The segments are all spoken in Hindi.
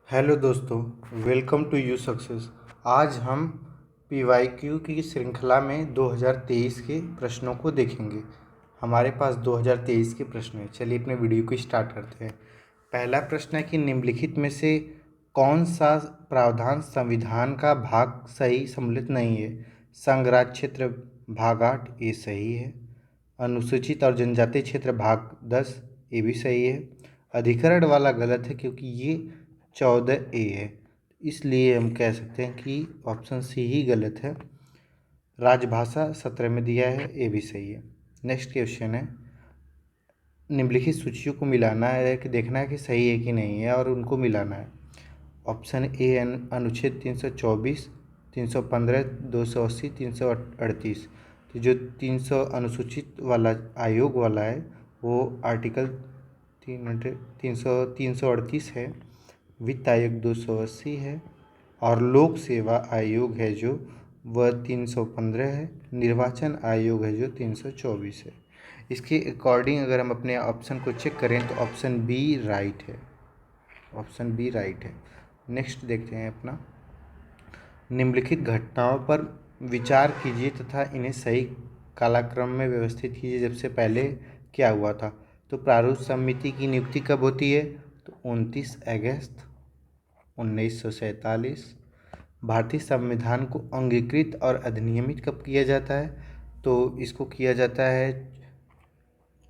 हेलो दोस्तों, वेलकम टू यू सक्सेस। आज हम पीवाईक्यू की श्रृंखला में 2023 के प्रश्नों को देखेंगे। हमारे पास 2023 के प्रश्न हैं। चलिए अपने वीडियो को स्टार्ट करते हैं। पहला प्रश्न है कि निम्नलिखित में से कौन सा प्रावधान संविधान का भाग सही सम्मिलित नहीं है। संघराज्य क्षेत्र भाग 8 ये सही है। अनुसूचित और जनजातीय क्षेत्र भाग 10 ये भी सही है। अधिकरण वाला गलत है क्योंकि ये 14A है, इसलिए हम कह सकते हैं कि ऑप्शन सी ही गलत है। राजभाषा 17 में दिया है, ये भी सही है। नेक्स्ट क्वेश्चन है, निम्नलिखित सूचियों को मिलाना है कि देखना है कि सही है कि नहीं है और उनको मिलाना है। ऑप्शन ए अनुच्छेद 324, 315, 280, 338। तो जो 300 अनुसूचित वाला आयोग वाला है वो आर्टिकल 338 है। वित्त आयोग 280 है और लोक सेवा आयोग है जो वह 315 है। निर्वाचन आयोग है जो 324 है। इसके अकॉर्डिंग अगर हम अपने ऑप्शन को चेक करें तो ऑप्शन बी राइट है। ऑप्शन बी राइट है। नेक्स्ट देखते हैं अपना, निम्नलिखित घटनाओं पर विचार कीजिए तथा इन्हें सही कालक्रम में व्यवस्थित कीजिए। जब से पहले क्या हुआ था, तो प्रारूप समिति की नियुक्ति कब होती है, तो 29 अगस्त 1947। भारतीय संविधान को अंगीकृत और अधिनियमित कब किया जाता है, तो इसको किया जाता है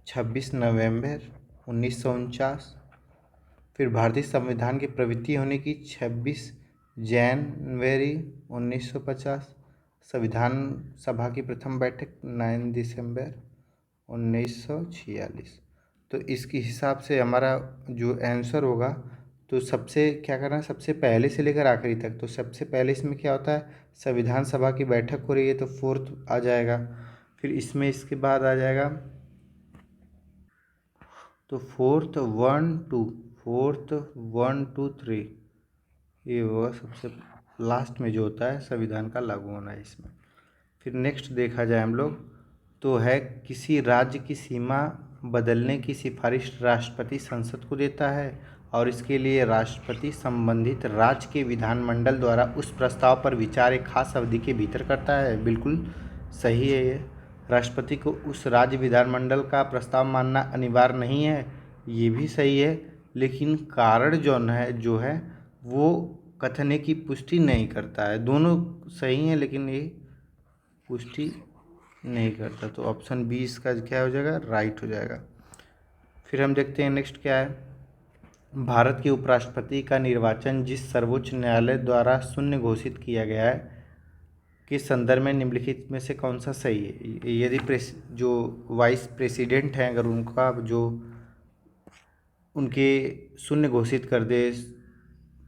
26 नवंबर 1949। फिर भारतीय संविधान की प्रवृत्ति होने की 26 जनवरी 1950। संविधान सभा की प्रथम बैठक 9 दिसंबर 1946। तो इसके हिसाब से हमारा जो आंसर होगा, तो सबसे क्या करना है, सबसे पहले से लेकर आखिरी तक। तो सबसे पहले इसमें क्या होता है, संविधान सभा की बैठक हो रही है तो फोर्थ आ जाएगा। फिर इसमें इसके बाद आ जाएगा तो फोर्थ 1 2 3 ये होगा सबसे लास्ट में जो होता है संविधान का लागू होना है इसमें। फिर नेक्स्ट देखा जाए हम लोग, तो है किसी राज्य की सीमा बदलने की सिफारिश राष्ट्रपति संसद को देता है और इसके लिए राष्ट्रपति संबंधित राज्य के विधानमंडल द्वारा उस प्रस्ताव पर विचार एक खास अवधि के भीतर करता है। बिल्कुल सही है ये। राष्ट्रपति को उस राज्य विधानमंडल का प्रस्ताव मानना अनिवार्य नहीं है, ये भी सही है। लेकिन कारण जो है वो कथने की पुष्टि नहीं करता है। दोनों सही हैं लेकिन ये पुष्टि नहीं करता। तो ऑप्शन बी इसका क्या हो जाएगा, राइट हो जाएगा। फिर हम देखते हैं नेक्स्ट क्या है, भारत के उपराष्ट्रपति का निर्वाचन जिस सर्वोच्च न्यायालय द्वारा शून्य घोषित किया गया है के संदर्भ में निम्नलिखित में से कौन सा सही है। यदि जो वाइस प्रेसिडेंट हैं अगर उनका जो उनके शून्य घोषित कर दे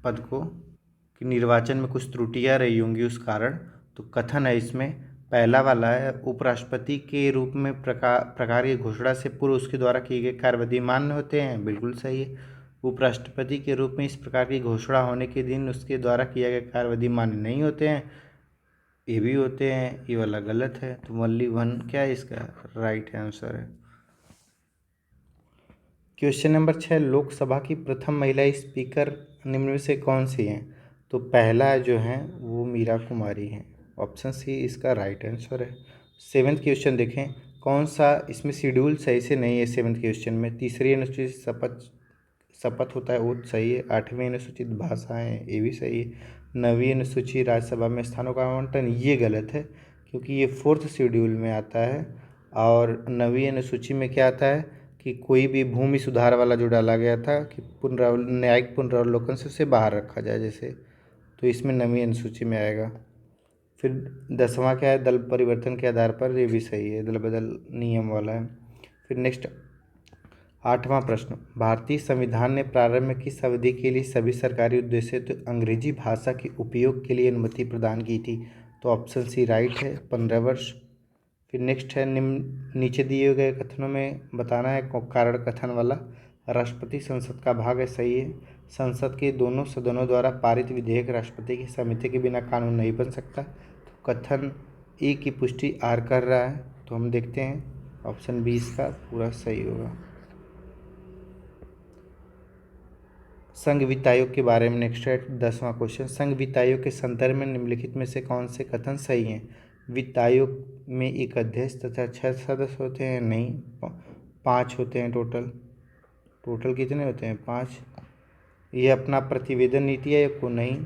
पद को कि निर्वाचन में कुछ त्रुटियां रही होंगी उस कारण, तो कथन है इसमें पहला वाला है, उपराष्ट्रपति के रूप में प्रकार की घोषणा से पूर्व उसके द्वारा किए गए कार्यविधि मान्य होते हैं। बिल्कुल सही है। उपराष्ट्रपति के रूप में इस प्रकार की घोषणा होने के दिन उसके द्वारा किया गया कार्यविधि मान्य नहीं होते हैं, ये भी होते हैं। ये वाला गलत है। तो ओनली वन क्या है इसका राइट आंसर है। क्वेश्चन नंबर 6, लोकसभा की प्रथम महिला स्पीकर निम्न में से कौन सी हैं। तो पहला जो है वो मीरा कुमारी हैं। ऑप्शन सी इसका राइट आंसर है। सेवन्थ क्वेश्चन देखें, कौन सा इसमें शेड्यूल सही से नहीं है। सेवन्थ क्वेश्चन में तीसरी अनुसूचित शपथ होता है वो सही है। 8वीं अनुसूचित भाषाएं ये भी सही है। 9वीं अनुसूचित राज्यसभा में स्थानों का आवंटन ये गलत है क्योंकि ये फोर्थ शेड्यूल में आता है। और 9वीं अनुसूची में क्या आता है कि कोई भी भूमि सुधार वाला जो डाला गया था कि न्यायिक पुनरावलोकन से उसे बाहर रखा जाए जैसे, तो इसमें 9वीं अनुसूची में आएगा। फिर 10वां क्या है, दल परिवर्तन के आधार पर, ये भी सही है, दल बदल नियम वाला है। फिर नेक्स्ट 8वां प्रश्न, भारतीय संविधान ने प्रारंभ में किस अवधि के लिए सभी सरकारी उद्देश्य तो अंग्रेजी भाषा के उपयोग के लिए अनुमति प्रदान की थी। तो ऑप्शन सी राइट है, 15 वर्ष। फिर नेक्स्ट है, निम्न नीचे दिए गए कथनों में बताना है कारण कथन वाला। राष्ट्रपति संसद का भाग है, सही है। संसद के दोनों सदनों द्वारा पारित विधेयक राष्ट्रपति की सहमति के बिना कानून नहीं बन सकता। तो कथन ए की पुष्टि आर कर रहा है। तो हम देखते हैं ऑप्शन बी इसका पूरा सही होगा। संघ वित्त आयोग के बारे में नेक्स्ट है 10वां क्वेश्चन। संघ वित्त आयोग के संदर्भ में निम्नलिखित में से कौन से कथन सही हैं? वित्त आयोग में एक अध्यक्ष तथा 6 सदस्य होते हैं? नहीं, 5 होते हैं टोटल कितने होते हैं? 5। ये अपना प्रतिवेदन नीति आयोग को? नहीं,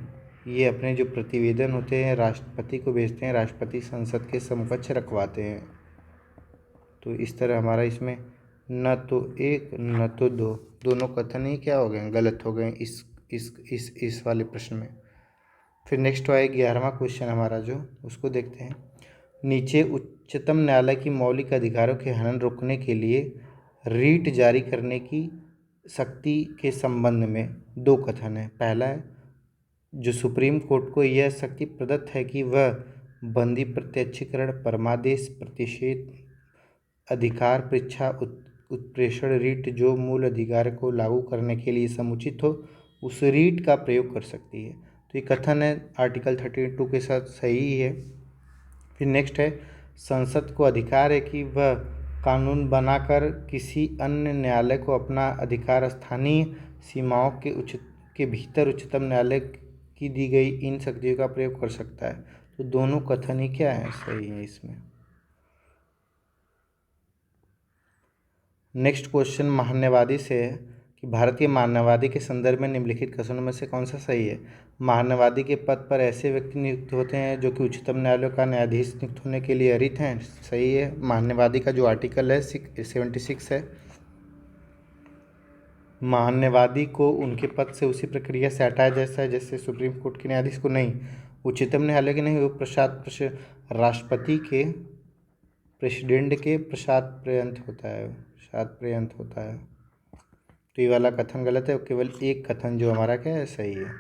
ये अपने जो प्रतिवेदन होते हैं राष्ट्रपति को भेजते हैं, राष्ट्रपति संसद के समकक्ष रखवाते हैं। तो इस तरह हमारा इसमें न तो एक न तो दो, दोनों कथन ही क्या हो गए? गलत हो गए इस वाले प्रश्न में। फिर नेक्स्ट आए 11वां क्वेश्चन हमारा जो, उसको देखते हैं। नीचे उच्चतम न्यायालय की मौलिक अधिकारों के हनन रोकने के लिए रीट जारी करने की शक्ति के संबंध में 2 कथन है। पहला है, जो सुप्रीम कोर्ट को यह शक्ति प्रदत्त है कि वह बंदी प्रत्यक्षीकरण, परमादेश, प्रतिषेध अधिकार, परीक्षा, उत्प्रेषण रीट जो मूल अधिकार को लागू करने के लिए समुचित हो, उस रीट का प्रयोग कर सकती है। तो ये कथन है आर्टिकल 32 के साथ सही है। फिर नेक्स्ट है, संसद को अधिकार है कि वह कानून बनाकर किसी अन्य न्यायालय को अपना अधिकार स्थानीय सीमाओं के भीतर उच्चतम न्यायालय की दी गई इन शक्तियों का प्रयोग कर सकता है। तो दोनों कथन ही क्या है? सही है इसमें। नेक्स्ट क्वेश्चन महान्यवादी से है कि भारतीय महान्यवादी के संदर्भ में निम्नलिखित कथनों में से कौन सा सही है? महान्यवादी के पद पर ऐसे व्यक्ति नियुक्त होते हैं जो कि उच्चतम न्यायालय का न्यायाधीश नियुक्त होने के लिए अर्हित हैं? सही है। महान्यवादी का जो आर्टिकल है 76 है। महान्यवादी को उनके पद से उसी प्रक्रिया से हटाया जैसा है जैसे सुप्रीम कोर्ट के न्यायाधीश को? नहीं, उच्चतम न्यायालय के नहीं, वो राष्ट्रपति के प्रेसिडेंट के प्रसाद पर्यंत होता है। तो ये वाला कथन गलत है, केवल एक कथन जो हमारा क्या है? सही है।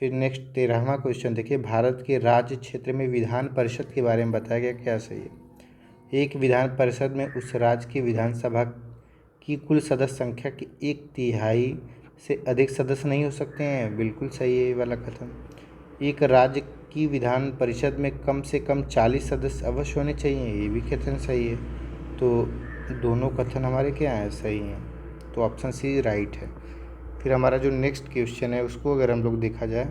फिर नेक्स्ट 13वां क्वेश्चन देखिए। भारत के राज्य क्षेत्र में विधान परिषद के बारे में बताया गया, क्या सही है? एक विधान परिषद में उस राज्य की विधानसभा की कुल सदस्य संख्या की 1/3 से अधिक सदस्य नहीं हो सकते हैं? बिल्कुल सही है ये वाला कथन। एक राज्य की विधान परिषद में कम से कम 40 सदस्य अवश्य होने चाहिए, ये भी कथन सही है। तो दोनों कथन हमारे क्या हैं? सही हैं। तो ऑप्शन सी राइट है। फिर हमारा जो नेक्स्ट क्वेश्चन है उसको अगर हम लोग देखा जाए,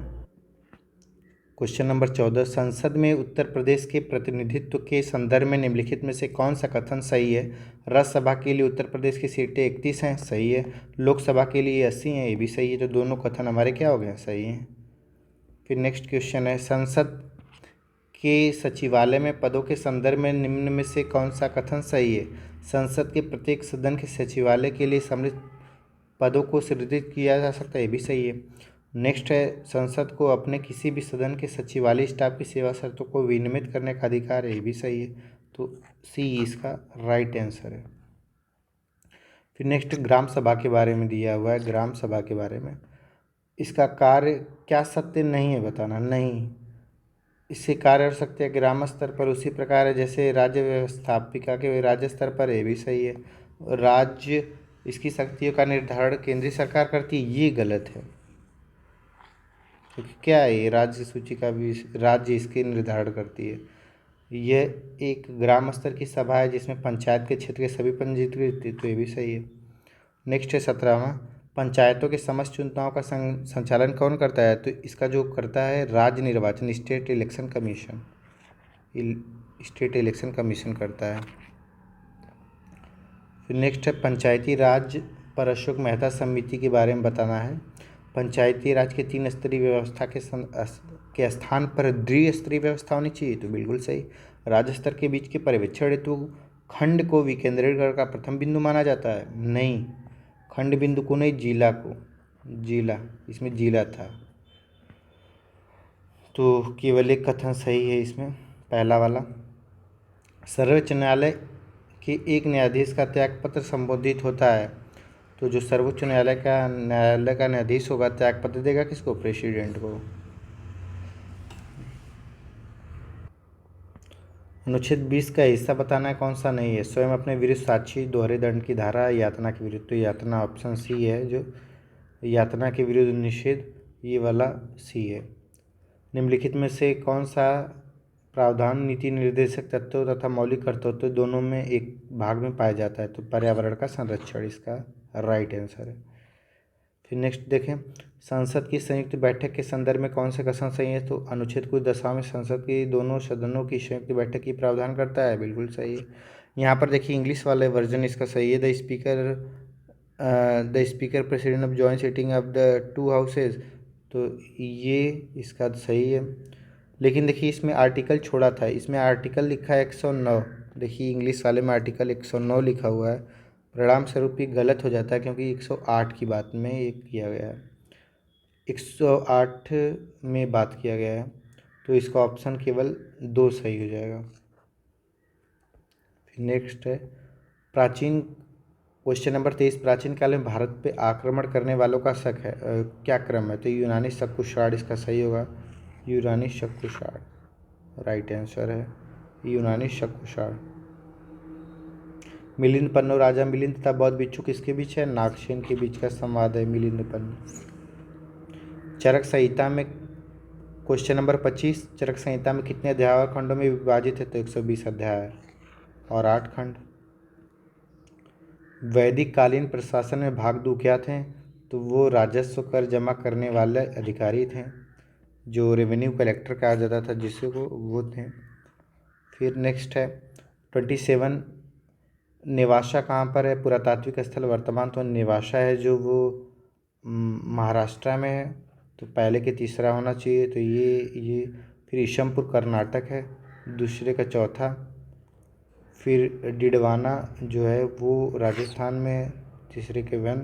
क्वेश्चन नंबर 14, संसद में उत्तर प्रदेश के प्रतिनिधित्व के संदर्भ में निम्नलिखित में से कौन सा कथन सही है? राज्यसभा के लिए उत्तर प्रदेश की सीटें 31 हैं? सही है। लोकसभा के लिए 80 हैं? ये भी सही है। तो दोनों कथन हमारे क्या हो गए? सही हैं। फिर नेक्स्ट क्वेश्चन है, संसद के सचिवालय में पदों के संदर्भ में निम्न में से कौन सा कथन सही है? संसद के प्रत्येक सदन के सचिवालय के लिए सम्मिलित पदों को सृजित किया जा सकता है? ये भी सही है। नेक्स्ट है, संसद को अपने किसी भी सदन के सचिवालय स्टाफ की सेवा शर्तों को विनियमित करने का अधिकार है? ये भी सही है। तो सी इसका राइट आंसर है। फिर नेक्स्ट ग्राम सभा के बारे में दिया हुआ है। ग्राम सभा के बारे में, इसका कार्य क्या सत्य नहीं है बताना? नहीं, इससे कार्य और शक्ति है ग्राम स्तर पर उसी प्रकार है जैसे राज्य व्यवस्थापिका के राज्य स्तर पर। ये भी सही है। राज्य इसकी शक्तियों का निर्धारण केंद्रीय सरकार करती है? ये गलत है, क्योंकि क्या है, ये राज्य सूची का भी राज्य इसके निर्धारण करती है। यह एक ग्राम स्तर की सभा है जिसमें पंचायत के क्षेत्र के सभी पंजीकृत। तो ये भी सही है। नेक्स्ट है 17वां, पंचायतों के समस्त चुनाव का संचालन कौन करता है? तो इसका जो करता है राज्य निर्वाचन, स्टेट इलेक्शन कमीशन करता है। फिर नेक्स्ट है पंचायती राज पर अशोक मेहता समिति के बारे में बताना है। पंचायती राज के 3 स्तरीय व्यवस्था के स्थान पर द्विस्तरीय व्यवस्था होनी चाहिए? तो बिल्कुल सही। राज्य स्तर के बीच के पर्यवेक्षण हेतु खंड को विकेंद्रीकरण का प्रथम बिंदु माना जाता है? नहीं, खंड बिंदु को नहीं, जिला को। जिला, इसमें जिला था। तो केवल एक कथन सही है इसमें, पहला वाला। सर्वोच्च न्यायालय के एक न्यायाधीश का त्यागपत्र संबोधित होता है? तो जो सर्वोच्च न्यायालय का न्यायाधीश होगा त्यागपत्र देगा किसको? प्रेसिडेंट को। अनुच्छेद 20 का हिस्सा बताना है कौन सा नहीं है? स्वयं अपने विरुद्ध साक्षी, दोहरे दंड की धारा, यातना के विरुद्ध। तो यातना ऑप्शन सी है, जो यातना के विरुद्ध निषेध, ये वाला सी है। निम्नलिखित में से कौन सा प्रावधान नीति निर्देशक तत्वों तथा मौलिक कर्तव्यों दोनों में एक भाग में पाया जाता है? तो पर्यावरण का संरक्षण इसका राइट आंसर है। फिर नेक्स्ट देखें, संसद की संयुक्त बैठक के संदर्भ में कौन सा कथन सही है? तो अनुच्छेद कुछ 10 में संसद की दोनों सदनों की संयुक्त बैठक की प्रावधान करता है, बिल्कुल सही है। यहाँ पर देखिए इंग्लिश वाले वर्जन इसका सही है, the speaker president of joint sitting of the two houses, तो ये इसका सही है। लेकिन देखिए इसमें आर्टिकल छोड़ा था, इसमें आर्टिकल लिखा है 109, देखिए इंग्लिश वाले में आर्टिकल 109 लिखा हुआ है, परिणाम स्वरूप ये गलत हो जाता है क्योंकि 108 की बात में ये किया गया है, 108 में बात किया गया है, तो इसका ऑप्शन केवल 2 सही हो जाएगा। फिर नेक्स्ट है, प्राचीन क्वेश्चन नंबर 23, प्राचीन काल में भारत पे आक्रमण करने वालों का शक है क्या क्रम है? तो यूनानी शक कुषाण इसका सही होगा, यूनानी शक कुषाण राइट आंसर है, यूनानी शक कुषाण। मिलिंद पन्नु, राजा मिलिंद तथा बौद्ध भिक्षु किसके बीच है? नागसेन के बीच का संवाद है मिलिंद पन्नु। चरक संहिता में क्वेश्चन नंबर 25, चरक संहिता में कितने अध्याय और खंडों में विभाजित है? तो 120 अध्याय और 8 खंड। वैदिक कालीन प्रशासन में भागदू क्या थे? तो वो राजस्व कर जमा करने वाले अधिकारी थे, जो रेवेन्यू कलेक्टर कहा जाता था जिसे वो थे। फिर नेक्स्ट है 27, नेवासा कहाँ पर है? पुरातात्विक स्थल वर्तमान तो नेवासा है जो वो महाराष्ट्र में है, तो पहले के तीसरा होना चाहिए, तो ये फिर ईशमपुर कर्नाटक है दूसरे का चौथा। फिर डिडवाना जो है वो राजस्थान में है तीसरे के वन,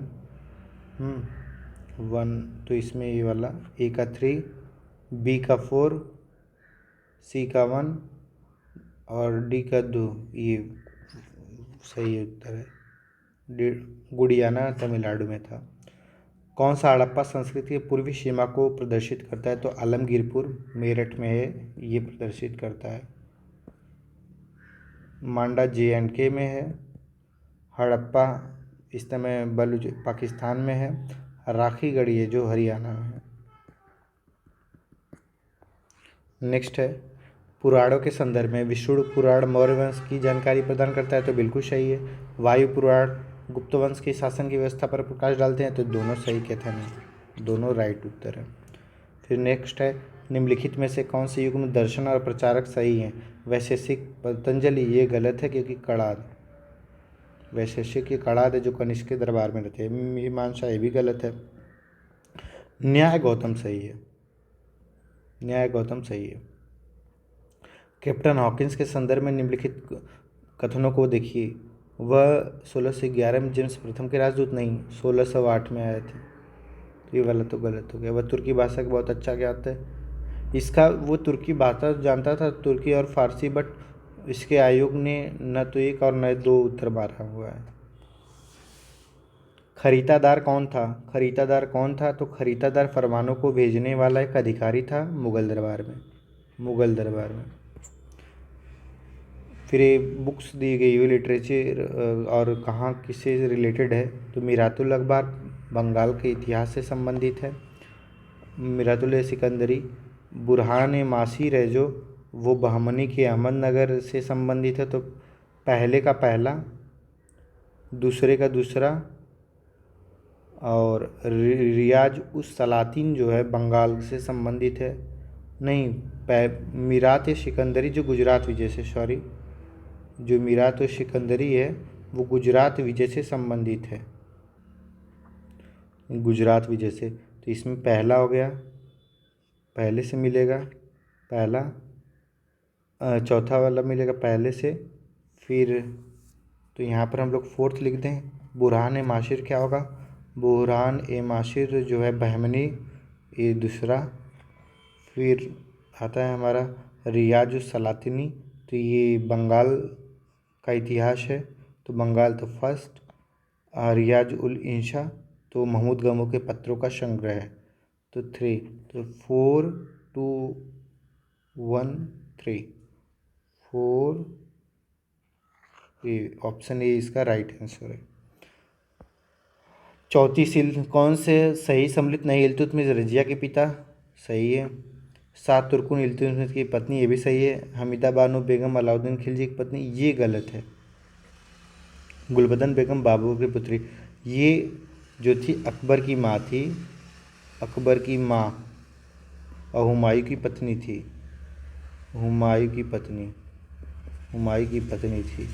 तो इसमें ये वाला ए का 3, बी का 4, सी का 1 और डी का 2, ये सही उत्तर है। गुडियाना तमिलनाडु में था। कौन सा हड़प्पा संस्कृति की पूर्वी सीमा को प्रदर्शित करता है? तो आलमगीरपुर मेरठ में है, ये प्रदर्शित करता है। मांडा JNK में है। हड़प्पा इस समय पाकिस्तान में है। राखी गढ़ी है जो हरियाणा में है। नेक्स्ट है, पुराणों के संदर्भ में विष्णु पुराण मौर्य वंश की जानकारी प्रदान करता है, तो बिल्कुल सही है। वायु पुराण गुप्त वंश के शासन की व्यवस्था पर प्रकाश डालते हैं, तो दोनों सही कथन है, दोनों राइट उत्तर है। फिर नेक्स्ट है, निम्नलिखित में से कौन से युग्म दर्शन और प्रचारक सही हैं? वैशेषिक पतंजलि, ये गलत है क्योंकि कड़ाद, वैशेषिक ये कड़ाद है जो कनिष्क के दरबार में रहते हैं। मीमांसा ये भी गलत है। न्याय गौतम सही है, न्याय गौतम सही है। कैप्टन हॉकिंस के संदर्भ में निम्नलिखित कथनों को देखिए, वह 1611 में जेम्स प्रथम के राजदूत नहीं, 1608 में आए थे, तो ये वाला तो गलत हो गया। वह तुर्की भाषा का बहुत अच्छा ज्ञात है, इसका वो तुर्की भाषा जानता था, तुर्की और फारसी, बट इसके आयोग ने न तो एक और न 2 उत्तर मारा हुआ है। खरीदादार कौन था? खरीदादार कौन था? तो खरीदादार फरमानों को भेजने वाला एक अधिकारी था मुगल दरबार में, मुगल दरबार में। फिर ये बुक्स दी गई हुई लिटरेचर और कहाँ किससे रिलेटेड है? तो मीरातुल अखबार बंगाल के इतिहास से संबंधित है। मीरातुल सिकंदरी। बुरहान मासिर है जो, वो बहमनी के अहमदनगर से संबंधित है, तो पहले का पहला, दूसरे का दूसरा, और रियाज उस सलातीन जो है बंगाल से संबंधित है। नहीं, मीरात सिकंदरी जो गुजरात विजय से, सॉरी, जो मीरात सिकंदरी है वो गुजरात विजय से संबंधित है, गुजरात विजय से, तो इसमें पहला हो गया, पहले से मिलेगा पहला, चौथा वाला मिलेगा पहले से, फिर तो यहाँ पर हम लोग 4th लिख दें। बुरहान माशिर क्या होगा? बुरहान माशिर जो है बहमनी, ये दूसरा। फिर आता है हमारा रियाज सलातिनी, तो ये बंगाल का इतिहास है, तो बंगाल तो फर्स्ट। रियाज उल इंशा तो महमूद गमो के पत्रों का संग्रह है, तो 3, तो 4 2 1 3, 4, ये ऑप्शन ए इसका राइट आंसर है। चौथी सील कौन से सही सम्मिलित नहीं? इल्तुतमिश रजिया के पिता, सही है। 7 तुर्कुन इल्तुतमिश की पत्नी, ये भी सही है। हमीदा बानो बेगम अलाउद्दीन खिलजी की पत्नी, ये गलत है। गुलबदन बेगम बाबू की पुत्री, ये जो थी अकबर की माँ थी, अकबर की माँ और हुमायूं की पत्नी थी, हुमायूं की पत्नी, हुमायूं की पत्नी थी।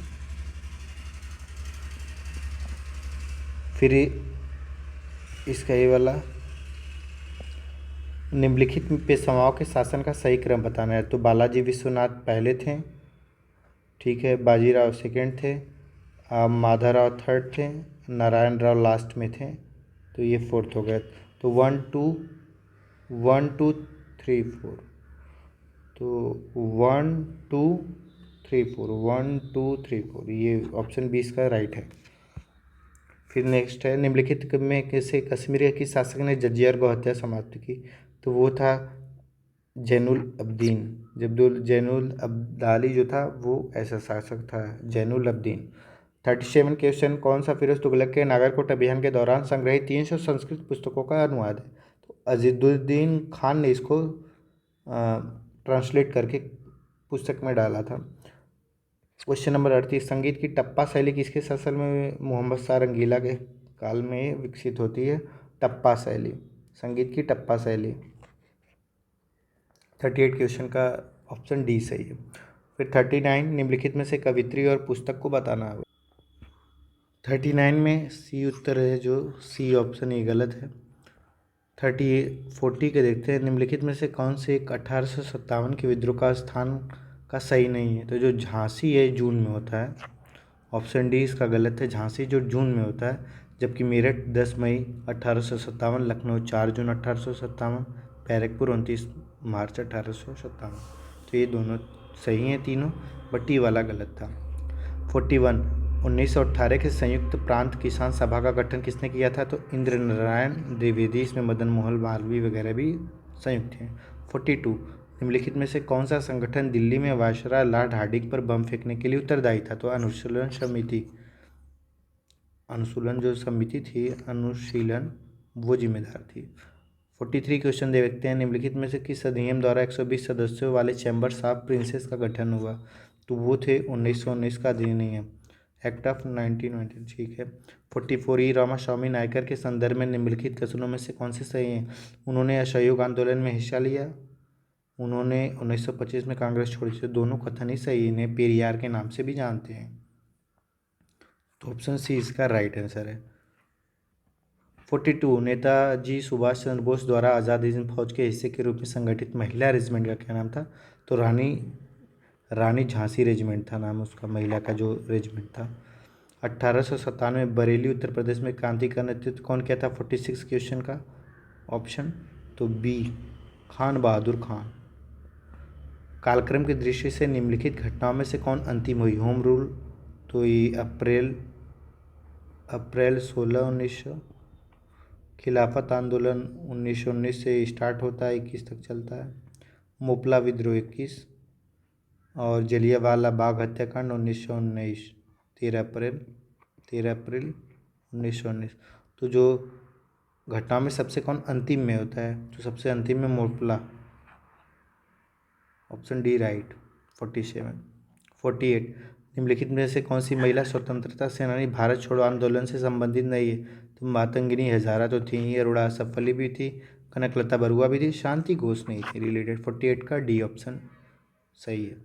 फिर इसका ये वाला निम्नलिखित पेशवाओं के शासन का सही क्रम बताना है। तो बालाजी विश्वनाथ पहले थे, ठीक है, बाजीराव सेकंड थे, माधवराव थर्ड थे, नारायण राव लास्ट में थे, तो ये फोर्थ हो गया। तो 1 2 3 4, तो 1 2 3 4 ये ऑप्शन 20 का राइट है। फिर नेक्स्ट है, निम्नलिखित में कैसे कश्मीर की शासक ने जजिया और गौहत्या समाप्त की। तो वो था जैनुल अब्दीन। जैनुल अब्दाली जो था वो ऐसा शासक था, जैनुल अब्दीन। 37 क्वेश्चन, कौन सा फिरोज तुगलक के नागरकोट अभियान के दौरान संग्रहित 300 संस्कृत पुस्तकों का अनुवाद है। तो अजीदुद्दीन खान ने इसको ट्रांसलेट करके पुस्तक में डाला था। क्वेश्चन नंबर 38, संगीत की टप्पा शैली किसके शासन में मोहम्मद शाह रंगीला के काल में विकसित होती है। टप्पा शैली, संगीत की टप्पा शैली। 38 क्वेश्चन का ऑप्शन डी सही है। फिर 39, निम्नलिखित में से कवित्री और पुस्तक को बताना है। 39 में सी उत्तर है, जो सी ऑप्शन ये गलत है। 40 के देखते हैं, निम्नलिखित में से कौन से एक 1857 के विद्रोह का स्थान का सही नहीं है। तो जो झांसी है जून में होता है, ऑप्शन डी इसका गलत है, झांसी जो जून में होता है, जबकि मेरठ 10 मई 1857, लखनऊ 4 जून 1857, बैरकपुर 29 मार्च 1857। तो ये दोनों सही हैं तीनों, बट ये वाला गलत था। 41, 1918 के संयुक्त प्रांत किसान सभा का गठन किसने किया था। तो इंद्र नारायण द्विवेदी, इसमें मदन मोहन मालवीय वगैरह भी संयुक्त हैं। 42, निम्नलिखित में से कौन सा संगठन दिल्ली में वायसराय लॉर्ड हार्डिंग पर बम फेंकने के लिए उत्तरदायी था। तो अनुशीलन समिति, अनुशीलन जो समिति थी, अनुशीलन वो जिम्मेदार थी। 43 क्वेश्चन देखते हैं, निम्नलिखित में से किस अधिनियम द्वारा 120 सदस्यों वाले चैम्बर्स ऑफ प्रिंसेस का गठन हुआ। तो वो थे 1919 का अधिनियम, एक्ट ऑफ 1919, ठीक है। 44, ई रामास्वामी नायकर के संदर्भ में निम्नलिखित कथनों में से कौन से सही हैं। उन्होंने असहयोग आंदोलन में हिस्सा लिया, उन्होंने 1925 में कांग्रेस छोड़ी थी। दोनों कथन ही सही, इन्हें पेरियार के नाम से भी जानते हैं। तो ऑप्शन सी इसका राइट आंसर है। 42, नेताजी सुभाष चंद्र बोस द्वारा आज़ाद हिंद फौज के हिस्से के रूप में संगठित महिला रेजिमेंट का क्या नाम था। तो रानी झांसी रेजिमेंट था नाम उसका, महिला का जो रेजिमेंट था। 1897 बरेली उत्तर प्रदेश में क्रांति का नेतृत्व कौन किया था। 46 क्वेश्चन का ऑप्शन तो बी, खान बहादुर खान। कालक्रम की दृष्टि से निम्नलिखित घटनाओं में से कौन अंतिम हुई। होम रूल, तो ये अप्रैल 16, 1900। खिलाफत आंदोलन 1919 से स्टार्ट होता है, 21 तक चलता है। मोपला विद्रोह 21, और जलियांवाला बाग हत्याकांड 1919, 13 अप्रैल 1919। तो जो घटनाओं में सबसे कौन अंतिम में होता है, तो सबसे अंतिम में मोपला, ऑप्शन डी राइट। 47, 48, निम्नलिखित में से कौन सी महिला स्वतंत्रता सेनानी भारत छोड़ो आंदोलन से संबंधित नहीं है। तो मातंगिनी हजारा तो थी ही, अरोड़ा असफली भी थी, कनकलता बरुआ भी थी, शांति घोष नहीं थी रिलेटेड। 48 का डी ऑप्शन सही है।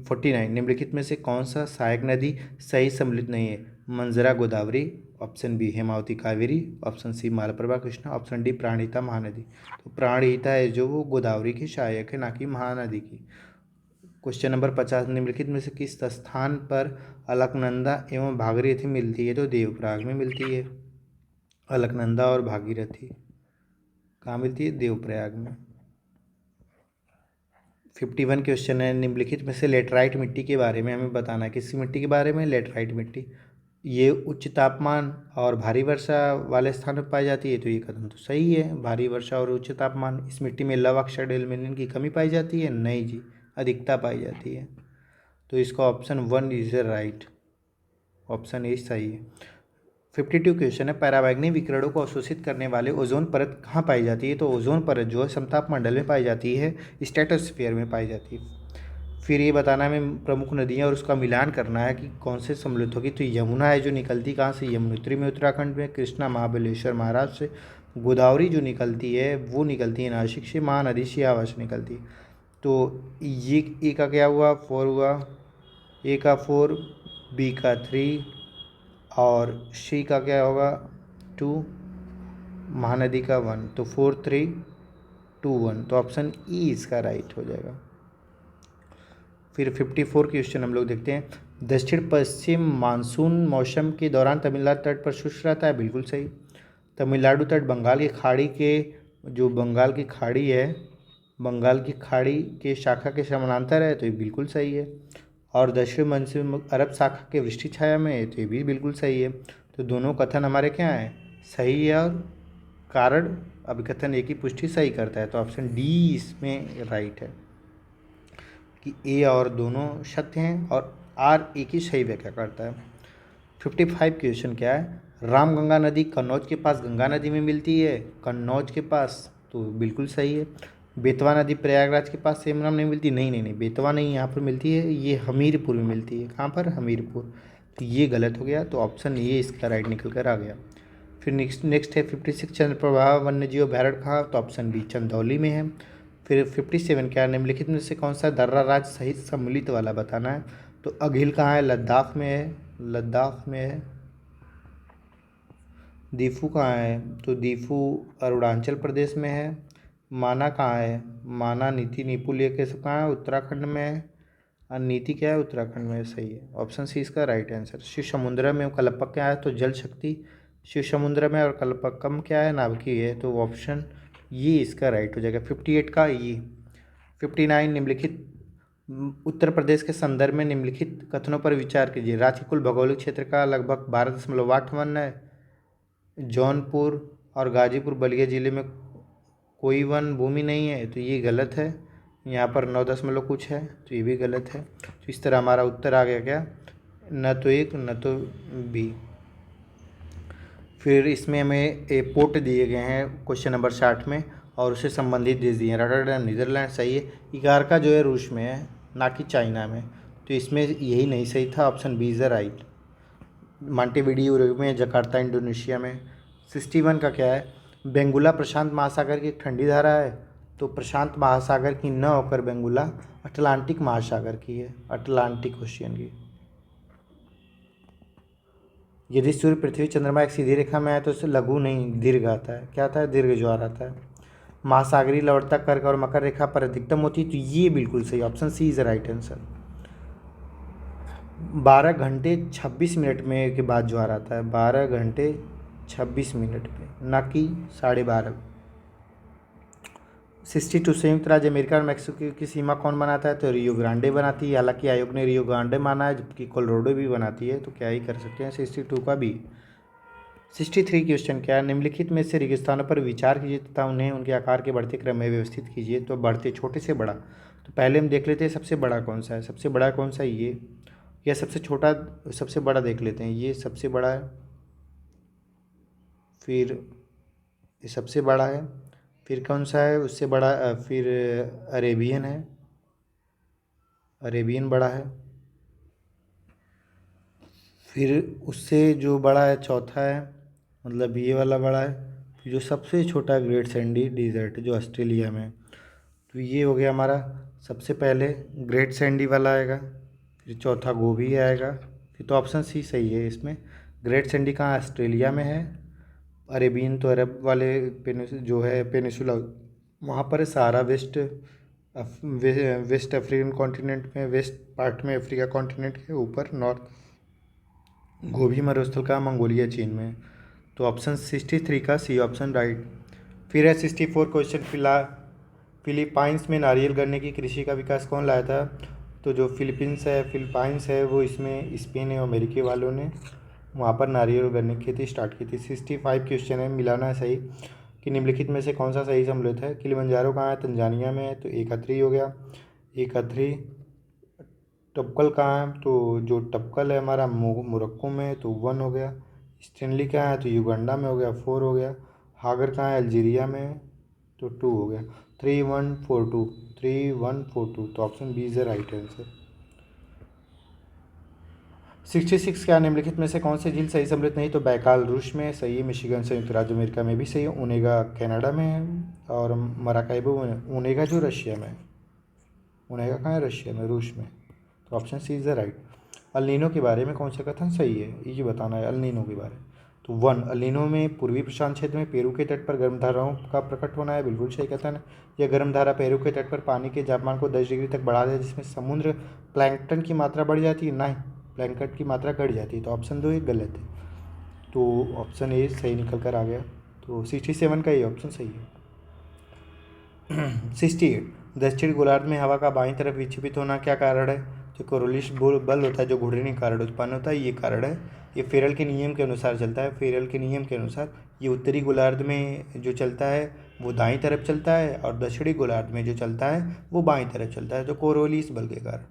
49, निम्नलिखित में से कौन सा सहायक नदी सही सम्मिलित नहीं है। Manjra Godavari, option B Hemavati Kaveri, option C Malaprabha Krishna, option D Pranhita Mahanadi. तो प्राणहिता है जो वो गोदावरी की सहायक है, ना कि महानदी की। क्वेश्चन नंबर 50, निम्नलिखित में से किस स्थान पर अलकनंदा एवं भागीरथी मिलती है। तो देवप्रयाग में मिलती है। अलकनंदा और भागीरथी कहाँ मिलती है, देवप्रयाग में। 51 क्वेश्चन है, निम्नलिखित में से लेटराइट मिट्टी के बारे में हमें बताना है। किसी मिट्टी के बारे में, लेटराइट मिट्टी। ये उच्च तापमान और भारी वर्षा वाले स्थान पर पाई जाती है। तो ये कथन तो सही है, भारी वर्षा और उच्च तापमान। इस मिट्टी में लव ऑक्साइड एल्यूमिनियम की कमी पाई जाती है, नहीं जी, अधिकता पाई जाती है। तो इसका option 1 is right, option A सही है। 52 क्वेश्चन है, पराबैंगनी विकिरणों को अवशोषित करने वाले ओजोन परत कहाँ पाई जाती है। तो ओजोन परत जो है समताप मंडल में पाई जाती है, स्ट्रेटोस्फीयर में पाई जाती है। फिर ये बताना है हमें प्रमुख नदियाँ और उसका मिलान करना है कि कौन से सम्मिलित होगी। तो यमुना है जो निकलती कहाँ से, यमुनोत्री में उत्तराखंड में, कृष्णा महाबलेश्वर महाराष्ट्र से, गोदावरी जो निकलती है वो निकलती है नासिक से, महानदी सियावा से निकलती है। तो ये ए का क्या हुआ, 4 हुआ, ए का 4, बी का 3 और सी का क्या होगा 2, महानदी का 1। तो 4 3 2 1, तो ऑप्शन ई इसका राइट हो जाएगा। फिर 54 क्वेश्चन हम लोग देखते हैं। दक्षिण पश्चिम मानसून मौसम के दौरान तमिलनाडु तट पर शुष्क रहता है, बिल्कुल सही। तमिलनाडु तट बंगाल की खाड़ी के, जो बंगाल की खाड़ी है, बंगाल की खाड़ी के शाखा के समानांतर है, तो ये बिल्कुल सही है। और दक्षिण मानसून अरब शाखा के वृष्टि छाया में है, तो ये भी बिल्कुल सही है। तो दोनों कथन हमारे क्या हैं, सही है। और कारण अभिकथन एक ही पुष्टि सही करता है, तो ऑप्शन डी इसमें राइट है कि ए और दोनों सत्य हैं और आर एक ही सही व्याख्या करता है। 55 क्वेश्चन क्या है, रामगंगा नदी कन्नौज के पास गंगा नदी में मिलती है, कन्नौज के पास, तो बिल्कुल सही है। बेतवा नदी प्रयागराज के पास सेम नाम नहीं मिलती, नहीं नहीं नहीं, बेतवा नहीं यहाँ पर मिलती है, ये हमीरपुर में मिलती है। कहाँ पर, हमीरपुर। तो ये गलत हो गया, तो ऑप्शन ये इसका राइट निकल कर आ गया। फिर नेक्स्ट है 56 चंद्रप्रभा वन्यजीव अभयारण्य कहाँ, तो ऑप्शन बी चंदौली में है। फिर 57 क्या, निम्नलिखित में से कौन सा दर्रा राज्य सहित सम्मिलित वाला बताना है। तो अघिल कहाँ है, लद्दाख में है, लद्दाख में है। दीफू कहाँ है, तो दीफू अरुणाचल प्रदेश में है। माना कहाँ है, माना नीति नीपुल ये के सब कहाँ है, उत्तराखंड में है। और नीति क्या है, उत्तराखंड में है, सही है। ऑप्शन सी इसका राइट आंसर। शिव समुद्र में कल्पक क्या है, तो जल शक्ति शिव समुद्र में, और कल्पकम क्या है, नाभिकीय है, तो ऑप्शन ये इसका राइट हो जाएगा। 58 का ये। 59 निम्नलिखित उत्तर प्रदेश के संदर्भ में निम्नलिखित कथनों पर विचार कीजिए। राज्य कुल भौगोलिक क्षेत्र का लगभग 12.8 है। जौनपुर और गाजीपुर बलिया जिले में कोई वन भूमि नहीं है, तो ये गलत है। यहाँ पर 9 दशमलव कुछ है, तो ये भी गलत है। तो इस तरह हमारा उत्तर आ गया क्या, न तो एक न तो बी। फिर इसमें हमें ए पोर्ट दिए गए हैं क्वेश्चन नंबर 60 में, और उससे संबंधित देश दिए हैं। रॉटरडैम नीदरलैंड सही है। इगारका जो है रूस में है, ना कि चाइना में, तो इसमें यही नहीं सही था, option B is the right. Montevideo Europe में, जकार्ता इंडोनेशिया में। 61 का क्या है, बेंगुला प्रशांत महासागर की एक ठंडी धारा है, तो प्रशांत महासागर की न होकर बेंगुला अटलांटिक महासागर की है, अटलांटिक ओशियन की। यदि सूर्य पृथ्वी चंद्रमा एक सीधी रेखा में आए तो उससे लघु नहीं दीर्घ आता है, क्या आता है, दीर्घ ज्वार आता है। महासागरीय लवणता कर्क और मकर रेखा पर अधिकतम होती है, तो ये बिल्कुल सही, option C is right answer. 12 घंटे 26 मिनट में के बाद ज्वार आता है, 12 घंटे 26 मिनट में, ना कि 12:30। 62 संयुक्त राज्य अमेरिका और मैक्सिको की सीमा कौन बनाता है, तो रियो ग्रांडे बनाती है। हालांकि आयोग ने रियो ग्रांडे माना है, जबकि कोलोराडो भी बनाती है, तो क्या ही कर सकते हैं। 62 का भी। 63 क्वेश्चन क्या है, निम्नलिखित में से रेगिस्तानों पर विचार कीजिए तथा उन्हें उनके आकार के बढ़ते क्रम में व्यवस्थित कीजिए। तो बढ़ते छोटे से बड़ा, तो पहले हम देख लेते हैं सबसे बड़ा कौन सा है। सबसे बड़ा कौन सा है, ये, या सबसे छोटा, सबसे बड़ा देख लेते हैं। ये सबसे बड़ा है, फिर ये सबसे बड़ा है, फिर कौन सा है उससे बड़ा, फिर अरेबियन है, अरेबियन बड़ा है, फिर उससे जो बड़ा है चौथा है, मतलब ये वाला बड़ा है। फिर जो सबसे छोटा ग्रेट सैंडी डिज़र्ट जो ऑस्ट्रेलिया में है, तो ये हो गया हमारा सबसे पहले ग्रेट सैंडी वाला आएगा, फिर चौथा गोभी आएगा। फिर तो ऑप्शन सी सही है इसमें। ग्रेट सैंडी कहाँ, ऑस्ट्रेलिया में है। अरेबियन तो अरब वाले जो है पेनिसुला वहाँ पर है। सहारा वेस्ट अफ्रीकन कॉन्टिनेंट में, वेस्ट पार्ट में अफ्रीका कॉन्टिनेंट के ऊपर नॉर्थ। गोभी मरुस्थल का मंगोलिया चीन में, तो ऑप्शन 63 का सी ऑप्शन राइट। फिर है 64 क्वेश्चन, फिलीपाइंस में नारियल गन्ने की कृषि का विकास कौन लाया था। तो जो फिलीपाइंस है वो इसमें स्पेन और अमेरिकी वालों ने वहाँ पर नारियल और गन्ने की खेती स्टार्ट की थी। 65 क्वेश्चन है, मिलाना है सही कि निम्नलिखित में से कौन सा सही सम्मिलित है। किलिमंजारो कहाँ है, तंजानिया में है, तो एक का 3 हो गया, एक का 3। टपकल कहाँ है, तो जो टपकल है हमारा मोरक्को में है, तो 1 हो गया। स्टेनली कहाँ है, तो युगांडा में हो गया, 4 हो गया। हागर कहाँ है, अल्जीरिया में है, तो 2 हो गया। 3142, 3142, तो option B is the right answer. 66 क्या निम्नलिखित में से कौन सी झील सही सम्मिलित नहीं? तो बैकाल रूस में सही है, मिशिगन संयुक्त राज्य अमेरिका में भी सही है, ओनेगा कनाडा में है, और मराकाइबो ओनेगा जो रशिया में है। ओनेगा कहाँ है? रशिया में, रूस में। तो option C is the right. El Nino के बारे में कौन सा कथन सही है? ये बताना है अल नीनो के बारे में। तो 1, अल नीनो में पूर्वी प्रशांत क्षेत्र में पेरू के तट पर गर्म धाराओं का प्रकट होना है, बिल्कुल सही कथन है। यह गर्म धारा पेरू के तट पर पानी के तापमान को 10 डिग्री तक बढ़ा देती है, जिसमें समुद्र प्लैंकटन की मात्रा बढ़ जाती है, नहीं प्लैंकटन की मात्रा घट जाती है। तो ऑप्शन 2 एक गलत है, तो ऑप्शन ए सही निकल कर आ गया। तो 67 का ये ऑप्शन सही है। 68, दक्षिण गोलार्ध में हवा का बाईं तरफ विक्षेपित होना क्या कारण है? जो कोरोलिस बल होता है जो घूर्णन कारण उत्पन्न होता है, ये कारण है। ये फेरल के नियम के अनुसार चलता है। फेरल के नियम के अनुसार ये उत्तरी गोलार्ध में जो चलता है वो दाईं तरफ चलता है, और दक्षिणी गोलार्ध में जो चलता है वो बाईं तरफ चलता है, तो कोरोलिस बल के कारण।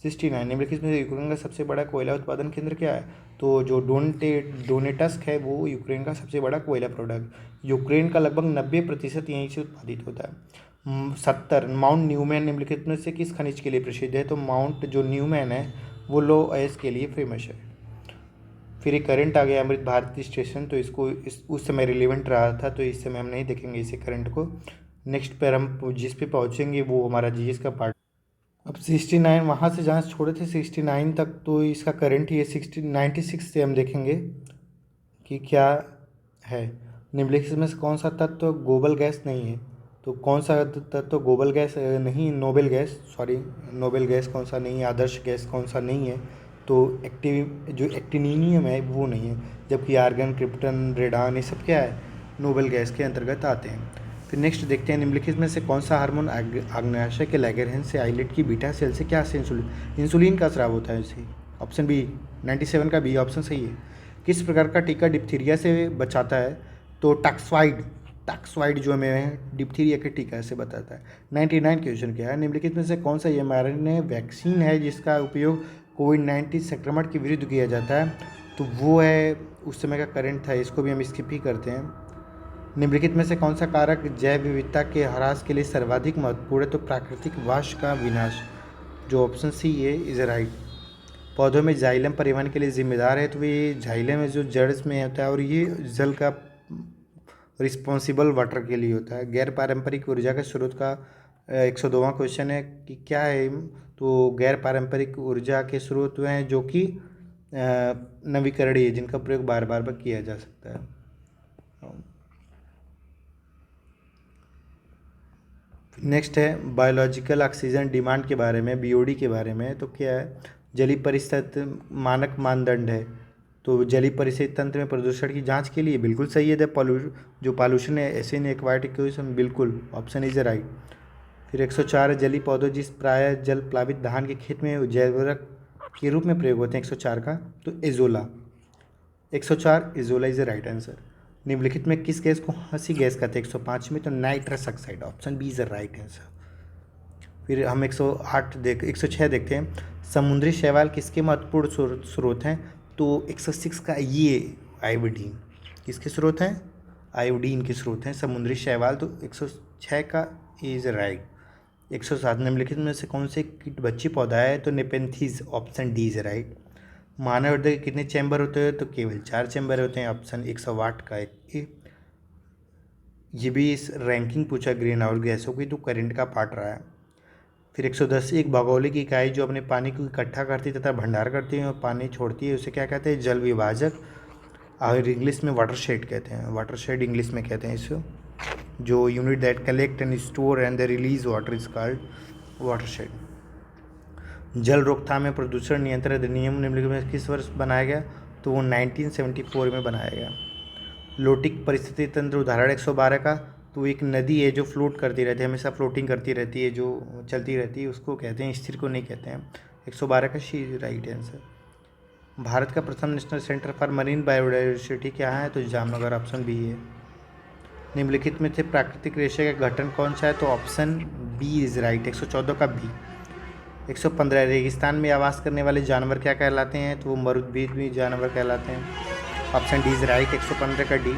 69, निम्नलिखित में से यूक्रेन का सबसे बड़ा कोयला उत्पादन केंद्र क्या है? तो जो डोनेटस्क है वो यूक्रेन का सबसे बड़ा कोयला प्रोडक्ट। यूक्रेन का लगभग 90% यहीं से उत्पादित होता है। 70, माउंट न्यूमैन निम्नलिखित में से किस खनिज के लिए प्रसिद्ध है? तो माउंट जो न्यूमैन है वो लो एस के लिए फेमस है। फिर एक करंट आ गया अमृत भारती स्टेशन, तो इसको उस समय रिलेवेंट रहा था, तो इस समय हम नहीं देखेंगे इसे करंट को। नेक्स्ट पर हम जिस पे पहुँचेंगे वो हमारा जीएस का पार्ट। अब 69 वहाँ से जहाँ छोड़े थे 69 तक, तो इसका करंट ही है। 96 से हम देखेंगे कि क्या है। निम्नलिखित में से कौन सा तत्व गोबल गैस नहीं है? तो कौन सा तत्व गोबल गैस नहीं, noble gas, sorry noble gas कौन सा नहीं है, आदर्श गैस कौन सा नहीं है? तो जो एक्टिनियम है वो नहीं है, जबकि आर्गन, क्रिप्टन, रेडान ये सब क्या है? नोबेल गैस के अंतर्गत आते हैं। फिर नेक्स्ट देखते हैं निम्नलिखित में से कौन सा हार्मोन आग्नेयाशय के लैगरहैंस से आइलेट की बीटा सेल से क्या से इंसुलिन का स्राव होता है इसे? ऑप्शन बी, 97 का बी ऑप्शन सही है। किस प्रकार का टीका डिप्थीरिया से बचाता है? तो टैक्सवाइड जो हमें डिप्थीरिया के टीका से बताता है। 99 क्वेश्चन क्या है? निम्नलिखित में से कौन सा mRNA वैक्सीन है जिसका उपयोग कोविड-19 संक्रमण के विरुद्ध किया जाता है? तो वो है, उस समय का करंट था, इसको भी हम स्किप ही करते हैं। निम्नलिखित में से कौन सा कारक जैव विविधता के ह्रास के लिए सर्वाधिक महत्वपूर्ण है? तो प्राकृतिक वाष्प का विनाश, जो ऑप्शन सी है इज राइट। पौधों में जाइलम परिवहन के लिए जिम्मेदार है, तो ये जाइलम है जो जड़ में होता है, और ये जल का रिस्पॉन्सिबल वाटर के लिए होता है। गैर पारंपरिक ऊर्जा के स्रोत का 102वां क्वेश्चन है कि क्या है? तो गैर पारंपरिक ऊर्जा के स्रोत हैं जो कि नवीकरणीय है, जिनका प्रयोग बार बार किया जा सकता है। नेक्स्ट है बायोलॉजिकल ऑक्सीजन डिमांड के बारे में, बीओडी के बारे में। तो क्या है? जलीय परिस्थिति मानक मानदंड है। तो जलीय परिस्थिति तंत्र में प्रदूषण की जांच के लिए बिल्कुल सही है। जो पॉल्यूशन है एसिन एक्वाटिक क्वेश्चन, बिल्कुल ऑप्शन इज राइट। फिर 104 जलीय पौधों जिस प्राय जल प्लावित धान के खेत में जैवरक के रूप में प्रयोग होते हैं 104 का, तो azolla, 104 azolla is the right answer. निम्नलिखित में किस गैस को हंसी गैस कहते हैं 105 में? तो nitrous oxide, option B is the right answer. फिर हम 106 देखते हैं। समुद्री शैवाल किसके महत्वपूर्ण स्रोत हैं? तो 106 का ये आयोडीन किसके स्रोत हैं? आयोडीन के स्रोत हैं समुद्री शैवाल, तो 106 का इज राइट। 107 निम्नलिखित में से कौन से कीटभक्षी पौधा है? तो नेपेंथीज, ऑप्शन डी इज राइट। मानव हृदय के कितने चैम्बर होते हैं? तो केवल 4 चैम्बर होते हैं, ऑप्शन 108 का ए। ये भी इस रैंकिंग पूछा ग्रीन हाउस गैसों की, तो करंट का पार्ट रहा है। फिर 110 एक भौगोलिक इकाई जो अपने पानी को इकट्ठा करती है तथा भंडार करती है और पानी छोड़ती है, उसे क्या कहते हैं? जल विभाजक, और इंग्लिश में वाटरशेड कहते हैं। वाटरशेड इंग्लिश में कहते हैं इसको। जो unit that collect and store and the release water is called watershed. जल रोकथाम में प्रदूषण नियंत्रण अधिनियम निम्नलिखित में किस वर्ष बनाया गया? तो वो 1974 में बनाया गया। लोटिक परिस्थिति तंत्र उदाहरण 112 का, तो एक नदी है जो फ्लोट करती रहती है, हमेशा फ्लोटिंग करती रहती है, जो चलती रहती है, उसको कहते हैं, स्थिर को नहीं कहते हैं। 112 का शी राइट आंसर। भारत का प्रथम national centre for marine biodiversity क्या है? तो जामनगर, ऑप्शन बी है। निम्नलिखित में से प्राकृतिक रेशे का गठन कौन सा है? तो ऑप्शन बी इज राइट, 114 का बी। 115 रेगिस्तान में आवास करने वाले जानवर क्या कहलाते हैं? तो वो मरुद्भिद जानवर कहलाते हैं, ऑप्शन डी इज राइट, 115 का डी।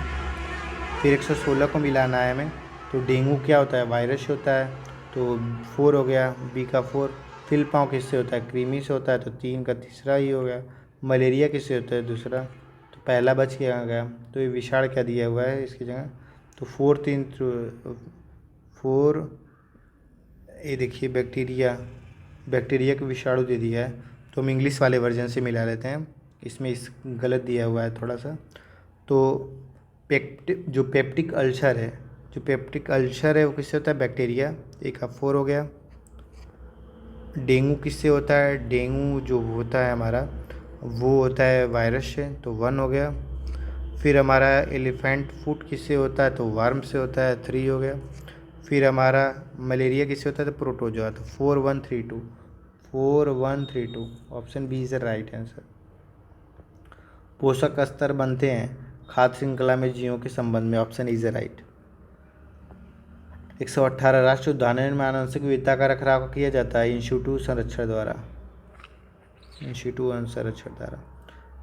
फिर 116 को मिलाना है हमें। तो डेंगू क्या होता है, वायरस होता है, तो 4 हो गया, बी का 4। फिल पाँव किससे होता है, कृमि से होता है, तो 3 का तीसरा ही हो गया। मलेरिया किससे होता है, दूसरा, तो पहला बच गया। तो ये विषाण क्या दिया हुआ है इसकी जगह, तो 4 ये देखिए बैक्टीरिया का विषाणु दे दिया है, तो हम इंग्लिश वाले वर्जन से मिला लेते हैं, इसमें इस गलत दिया हुआ है थोड़ा सा। तो पेप्टिक अल्सर है वो किससे होता है, बैक्टीरिया, एक का 4 हो गया। डेंगू किससे होता है, डेंगू जो होता है हमारा वो होता है वायरस से, तो 1 हो गया। फिर हमारा एलिफेंट फुट किससे होता है, तो वर्म से होता है, 3 हो गया। फिर हमारा मलेरिया किससे होता है, तो प्रोटोजोआ, तो 4 1 3 2 option B is the right answer. पोषक स्तर बनते हैं खाद्य श्रृंखला में जीवों के संबंध में, ऑप्शन इज द राइट। 118 राष्ट्रीय उद्यानों में आनुवंशिक विविधता का रखरखाव किया जाता है इंस्टीट्यूट संरक्षण द्वारा।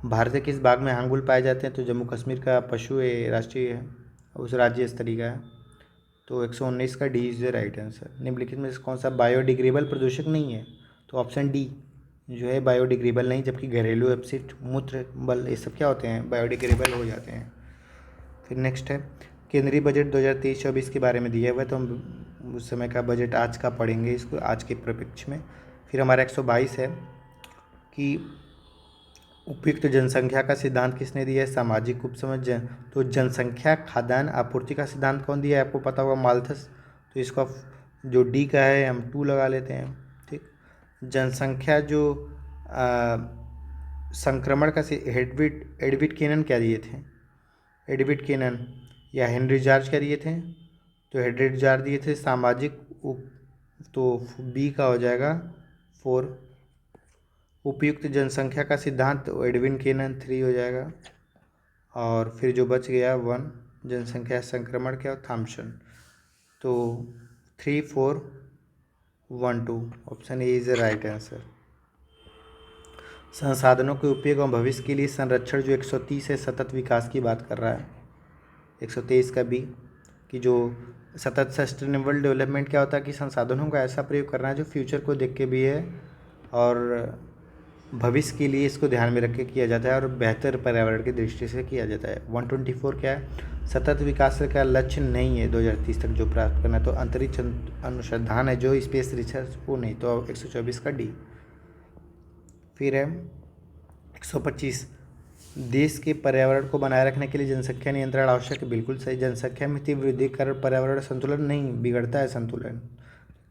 भारत के किस भाग में हांगुल पाए जाते हैं, तो जम्मू कश्मीर का पशु है, राष्ट्रीय है, उस राज्य स्तरीय का है, तो 119 का D is the right answer. निम्नलिखित में से कौन सा बायोडिग्रेडेबल प्रदूषक नहीं है, तो ऑप्शन डी जो है बायोडिग्रेडेबल नहीं, जबकि घरेलू अपशिष्ट, मूत्र, बल, ये सब क्या होते हैं, बायोडिग्रेडेबल हो जाते हैं। फिर नेक्स्ट है केंद्रीय बजट 2023-24 के बारे में दिया हुआ है, तो हम उस समय का बजट आज का पढ़ेंगे इसको आज के परिप्रेक्ष्य में। फिर हमारा 122 है कि उपयुक्त जनसंख्या का सिद्धांत किसने दिया है, सामाजिक उपसमझ तो जनसंख्या खाद्यान्न आपूर्ति का सिद्धांत कौन दिया है, आपको पता होगा, माल्थस। तो इसका जो डी का है हम 2 लगा लेते हैं, ठीक। जनसंख्या जो संक्रमण का एडविड केनन क्या दिए थे, एडविड केनन या हेनरी जॉर्ज क्या दिए थे, तो हेनरी जॉर्ज दिए थे सामाजिक तो बी का हो जाएगा 4। उपयुक्त जनसंख्या का सिद्धांत तो एडविन केनन 3 हो जाएगा। और फिर जो बच गया 1 जनसंख्या संक्रमण क्या, थॉम्सन, तो 3 4 1 2 option A is the right answer. संसाधनों के उपयोग एवं भविष्य के लिए संरक्षण जो 130 है, सतत विकास की बात कर रहा है। 123 का बी कि जो सतत सस्टेनेबल डेवलपमेंट क्या होता है कि संसाधनों का ऐसा प्रयोग करना है जो फ्यूचर को देख के भी है और भविष्य के लिए इसको ध्यान में रख के किया जाता है और बेहतर पर्यावरण की दृष्टि से किया जाता है। 124 क्या है, सतत विकास का लक्ष्य नहीं है 2030 तक जो प्राप्त करना है, तो अंतरिक्ष अनुसंधान है जो स्पेस रिसर्च वो नहीं, तो 124 का डी। फिर है 125 देश के पर्यावरण को बनाए रखने के लिए जनसंख्या नियंत्रण आवश्यक है, बिल्कुल सही। जनसंख्या में तीव्र वृद्धि के कारण पर्यावरण संतुलन नहीं बिगड़ता है, संतुलन,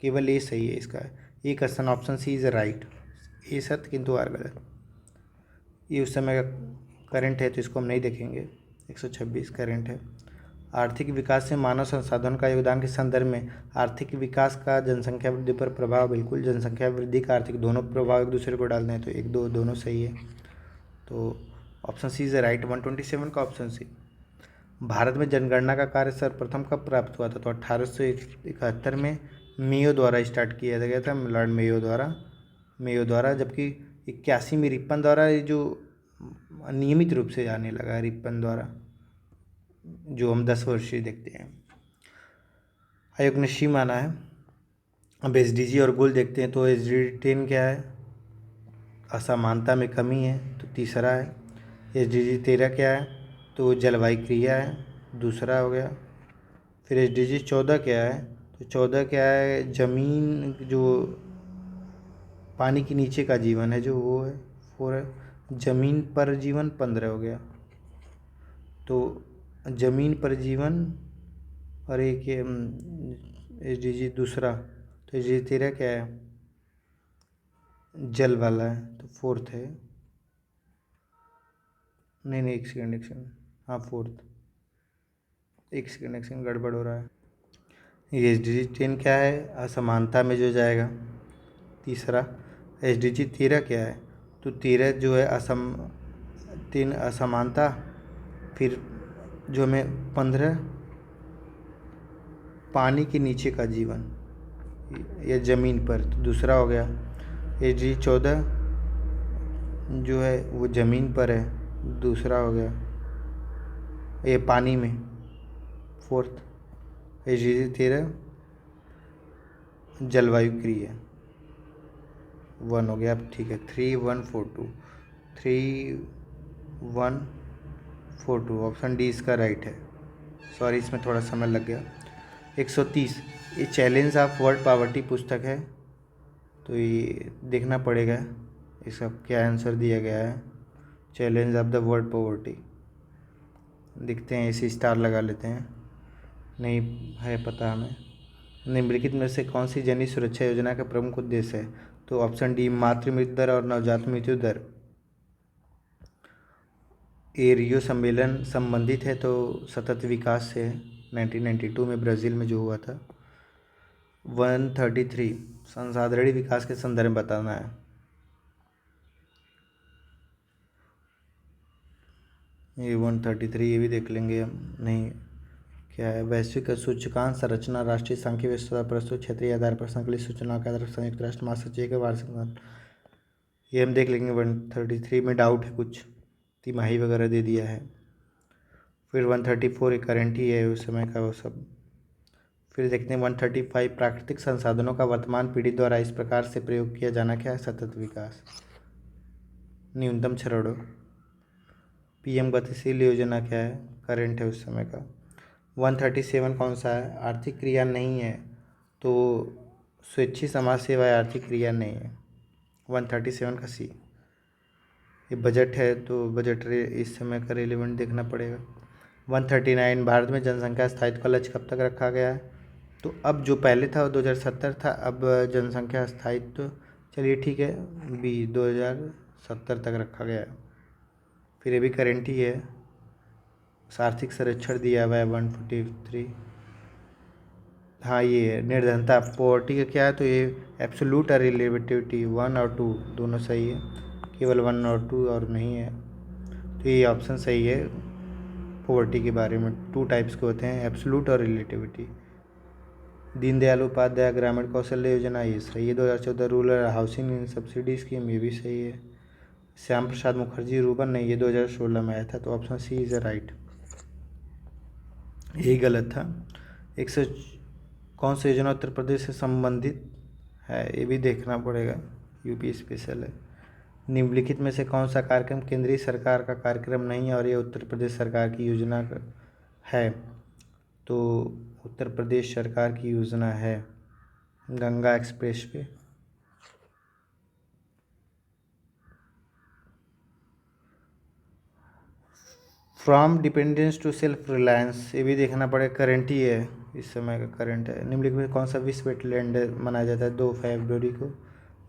केवल ये सही है इसका, ये question option C is right, ये सत्य किंतु आर गलत। ये उस समय का करंट है तो इसको हम नहीं देखेंगे। 126 करंट है। आर्थिक विकास से मानव संसाधन का योगदान के संदर्भ में आर्थिक विकास का जनसंख्या वृद्धि पर प्रभाव, बिल्कुल जनसंख्या वृद्धि का आर्थिक दोनों प्रभाव एक दूसरे को डालते हैं, तो 1 2 दोनों सही है, तो ऑप्शन सी इज राइट। 127 का ऑप्शन सी। भारत में जनगणना का कार्य सर्वप्रथम कब प्राप्त हुआ था, तो 1871 में मेयो द्वारा स्टार्ट किया गया था, लॉर्ड मेयो द्वारा, जबकि 81 में रिपन द्वारा ये जो नियमित रूप से आने लगा, रिपन द्वारा, जो हम 10 वर्षीय देखते हैं। आयोग ने सी माना है। अब SDG और गोल देखते हैं, तो SDG 10 क्या है, असमानता में कमी है, तो तीसरा है। SDG 13 क्या है, तो जलवायु क्रिया है, दूसरा हो गया। फिर SDG 14 क्या है, तो 14 क्या है, जमीन जो पानी के नीचे का जीवन है जो वो है, 4 है। जमीन पर जीवन 15 हो गया, तो जमीन पर जीवन और एक SDG दूसरा, तो SDG 13 क्या है, जल वाला है, तो 4th है। नहीं एक सेकेंड, हाँ 4th, एक सेकेंड गड़बड़ हो रहा है। ये SDG 10 क्या है, असमानता में जो जाएगा, तीसरा। SDG 13 क्या है, तो 13 जो है 3 असमानता, फिर जो हमें 15 पानी के नीचे का जीवन या ज़मीन पर, तो दूसरा हो गया। SDG 14 जो है वो ज़मीन पर है, दूसरा हो गया। ये पानी में 4th। एजीसी 13 जलवायु क्रिया 1 हो गया। अब ठीक है 3142 3142 ऑप्शन डी इसका राइट है। सॉरी इसमें थोड़ा समय लग गया। 130 ये चैलेंज ऑफ वर्ल्ड पावर्टी पुस्तक है, तो ये देखना पड़ेगा इसका क्या आंसर दिया गया है। Challenge of the world poverty देखते हैं, इसी स्टार लगा लेते हैं, नहीं है पता हमें। निम्नलिखित में से कौन सी जननी सुरक्षा योजना का प्रमुख उद्देश्य है? तो ऑप्शन डी मातृ मृत्यु दर और नवजात मृत्यु दर। ये रियो सम्मेलन संबंधित है तो सतत विकास से 1992 में ब्राज़ील में जो हुआ था। 133 संसाधन विकास के संदर्भ में बताना है। ये 133 ये भी देख लेंगे हम, नहीं क्या है। वैश्विक सूचकांक संरचना राष्ट्रीय सांख्यिकी व्यवस्था प्रस्तुत क्षेत्रीय आधार पर संकलित सूचनाओं के आधार पर संयुक्त राष्ट्र महासचिव के वार्षिक, ये हम देख लेंगे। 133 में डाउट है कुछ, तिमाही वगैरह दे दिया है। फिर 134 एक करंट ही है उस समय का वो सब। फिर देखते हैं 135 प्राकृतिक संसाधनों का वर्तमान पीढ़ी द्वारा इस प्रकार से प्रयोग किया जाना क्या है? सतत विकास, न्यूनतम क्षरणों। पीएम गतिशील योजना क्या है? करंट है उस समय का। 137 कौन सा है? आर्थिक क्रिया नहीं है, तो स्वैच्छिक समाज सेवा आर्थिक क्रिया नहीं है। 137 का सी। ये बजट है तो बजट इस समय का रेलिवेंट देखना पड़ेगा। 139 भारत में जनसंख्या स्थायित्व का लक्ष्य कब तक रखा गया है? तो अब जो पहले था वो 2070 था, अब जनसंख्या स्थायित्व चलिए ठीक है बी 2070 तक रखा गया है। फिर ये भी करेंट ही है। आर्थिक संरक्षण दिया हुआ है 143। हाँ ये है निर्धनता पॉवर्टी का क्या है? तो ये एब्सोल्यूट और रिलेटिविटी 1 और 2 दोनों सही है, केवल 1 और 2 और नहीं है, तो ये ऑप्शन सही है। पॉवर्टी के बारे में 2 टाइप्स के होते हैं, एब्सोल्यूट और रिलेटिविटी। दीनदयाल उपाध्याय ग्रामीण कौशल्य योजना ये सही है। 2014 रूरल हाउसिंग सब्सिडी स्कीम ये भी सही है। श्याम प्रसाद मुखर्जी रूबन नहीं, ये 2016 में आया था, तो ऑप्शन सी इज़ राइट, यही गलत था। 100 कौन सी योजना उत्तर प्रदेश से संबंधित है? ये भी देखना पड़ेगा, यूपी स्पेशल है। निम्नलिखित में से कौन सा कार्यक्रम केंद्रीय सरकार का कार्यक्रम नहीं है और ये उत्तर प्रदेश सरकार की योजना है? तो उत्तर प्रदेश सरकार की योजना है Ganga expressway. From dependence to self reliance ये भी देखना पड़ेगा, करंट ही है, इस समय का करंट है। निम्नलिखित में कौन सा विश्व वेटलैंड मनाया जाता है 2 फरवरी को?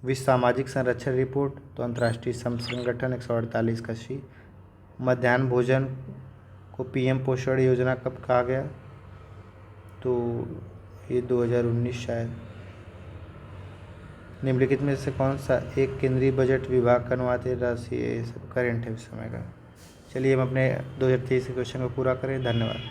विश्व सामाजिक संरक्षण रिपोर्ट, तो अंतर्राष्ट्रीय श्रम संगठन 148 का सी। मध्याह्न भोजन को पीएम पोषण योजना कब कहा गया? तो ये 2019 शायद। निम्नलिखित में से कौन सा एक केंद्रीय बजट विभाग का अनुमानित राशि है? ये सब करेंट है उस समय का। चलिए हम अपने 2023 के क्वेश्चन को पूरा करें। धन्यवाद।